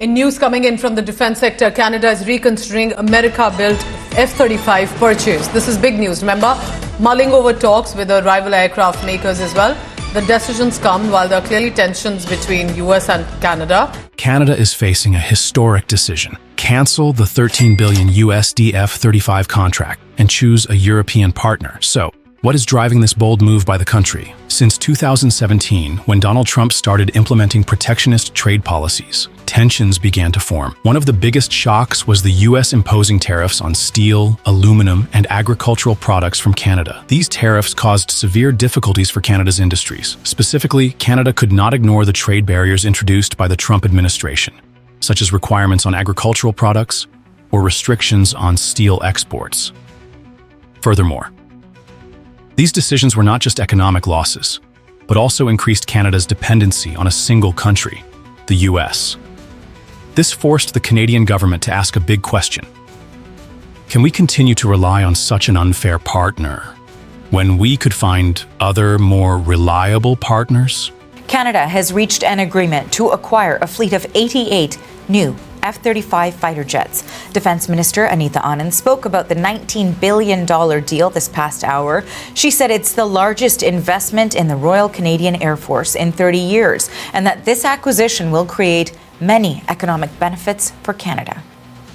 In news coming in from the defense sector, Canada is reconsidering America-built F-35 purchase. This is big news. Remember, mulling over talks with the rival aircraft makers as well. The decisions come while there are clearly tensions between US and Canada. Canada is facing a historic decision. Cancel the $13 billion USD F-35 contract and choose a European partner. So, what is driving this bold move by the country? Since 2017, when Donald Trump started implementing protectionist trade policies, tensions began to form. One of the biggest shocks was the US imposing tariffs on steel, aluminum, and agricultural products from Canada. These tariffs caused severe difficulties for Canada's industries. Specifically, Canada could not ignore the trade barriers introduced by the Trump administration, such as requirements on agricultural products or restrictions on steel exports. Furthermore, these decisions were not just economic losses, but also increased Canada's dependency on a single country, the US. This forced the Canadian government to ask a big question. Can we continue to rely on such an unfair partner when we could find other, more reliable partners? Canada has reached an agreement to acquire a fleet of 88 new F-35 fighter jets. Defense Minister Anita Anand spoke about the $19 billion deal this past hour. She said it's the largest investment in the Royal Canadian Air Force in 30 years, and that this acquisition will create many economic benefits for Canada.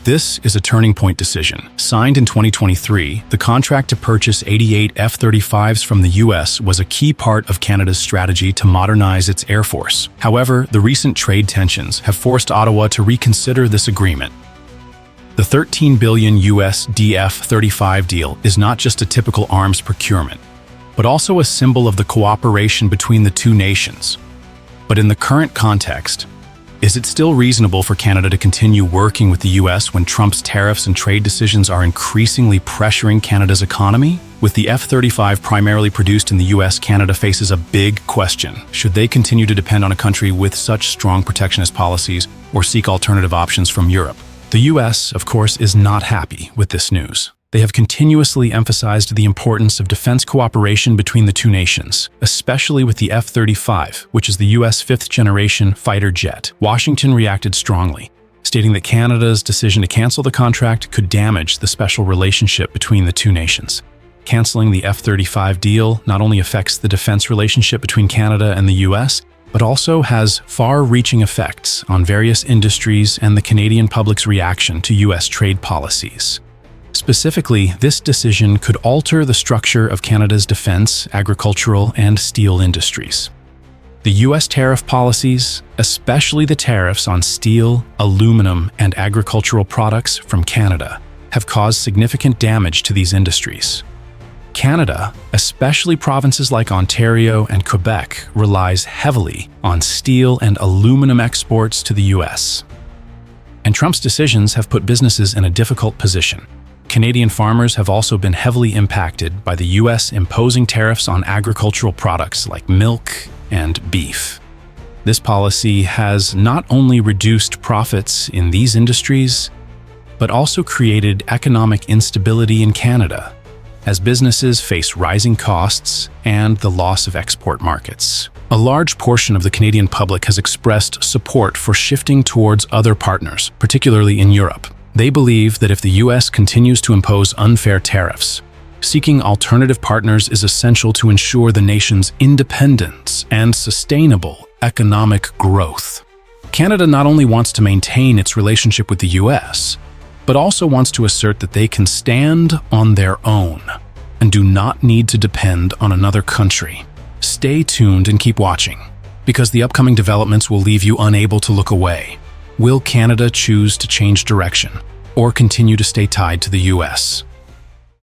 This is a turning point decision. Signed in 2023, the contract to purchase 88 F-35s from the US was a key part of Canada's strategy to modernize its air force. However, the recent trade tensions have forced Ottawa to reconsider this agreement. The $13 billion USD F-35 deal is not just a typical arms procurement, but also a symbol of the cooperation between the two nations. But in the current context, is it still reasonable for Canada to continue working with the US when Trump's tariffs and trade decisions are increasingly pressuring Canada's economy? With the F-35 primarily produced in the US, Canada faces a big question. Should they continue to depend on a country with such strong protectionist policies or seek alternative options from Europe? The US, of course, is not happy with this news. They have continuously emphasized the importance of defense cooperation between the two nations, especially with the F-35, which is the US fifth-generation fighter jet. Washington reacted strongly, stating that Canada's decision to cancel the contract could damage the special relationship between the two nations. Canceling the F-35 deal not only affects the defense relationship between Canada and the US, but also has far-reaching effects on various industries and the Canadian public's reaction to US trade policies. Specifically, this decision could alter the structure of Canada's defense, agricultural, and steel industries. The US tariff policies, especially the tariffs on steel, aluminum, and agricultural products from Canada, have caused significant damage to these industries. Canada, especially provinces like Ontario and Quebec, relies heavily on steel and aluminum exports to the US. And Trump's decisions have put businesses in a difficult position. Canadian farmers have also been heavily impacted by the US imposing tariffs on agricultural products like milk and beef. This policy has not only reduced profits in these industries, but also created economic instability in Canada, as businesses face rising costs and the loss of export markets. A large portion of the Canadian public has expressed support for shifting towards other partners, particularly in Europe. They believe that if the US continues to impose unfair tariffs, seeking alternative partners is essential to ensure the nation's independence and sustainable economic growth. Canada not only wants to maintain its relationship with the US, but also wants to assert that they can stand on their own and do not need to depend on another country. Stay tuned and keep watching, because the upcoming developments will leave you unable to look away. Will Canada choose to change direction or continue to stay tied to the US?